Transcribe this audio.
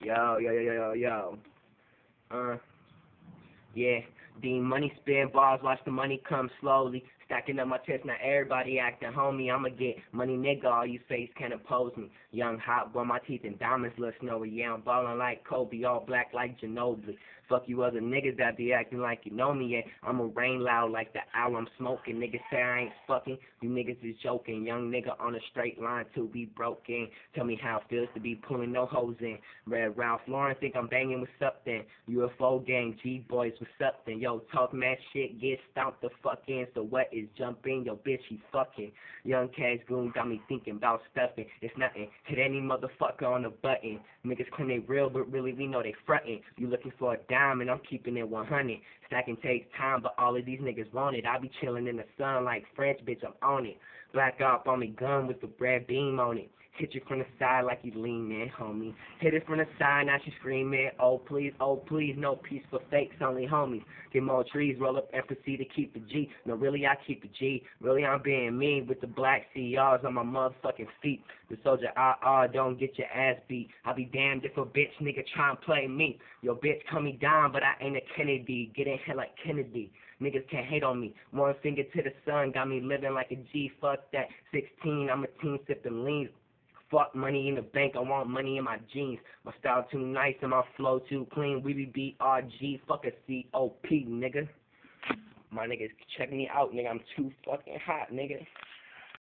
Yo, yo, yo, yo, yo. Yeah. The money spin bars, watch the money come slowly. Stacking up my chest, now everybody acting homie. I'ma get money, nigga, all you face can't oppose me. Young hot boy, my teeth and diamonds look snowy. Yeah, I'm ballin' like Kobe, all black like Ginobili. Fuck you other niggas that be acting like you know me, yeah. I'ma rain loud like the owl I'm smoking. Niggas say I ain't fucking, you niggas is joking. Young nigga on a straight line to be broken. Tell me how it feels to be pulling no hoes in. Red Ralph Lauren think I'm banging with something. UFO gang, G-boys with something. Yo, talk mad shit, get stomped the fuck in. So what is jumping? Yo, bitch, he fucking. Young Cash Goon got me thinking about stuffing. It's nothing. Hit any motherfucker on the button. Niggas claim they real, but really we know they frontin'. You looking for a diamond, I'm keeping it 100. Stacking takes time, but all of these niggas want it. I be chillin' in the sun like French, bitch, I'm on it. Black op on me gun with the red beam on it. Hit you from the side like you lean in, homie. Hit it from the side, now she screaming, oh please, no peace for fakes, only homies. Get more trees, roll up and proceed to keep the G. No, really, I keep the G. Really, I'm being mean with the black CRs on my motherfucking feet. The soldier, don't get your ass beat. I'll be damned if a bitch nigga try and play me. Yo, bitch, cut me down, but I ain't a Kennedy. Get in here like Kennedy. Niggas can't hate on me. One finger to the sun, got me living like a G. Fuck that. 16, I'm a teen sipping lean. Fuck money in the bank, I want money in my jeans. My style too nice and my flow too clean. We be BRG, fuck a COP, nigga. My niggas check me out, nigga. I'm too fucking hot, nigga.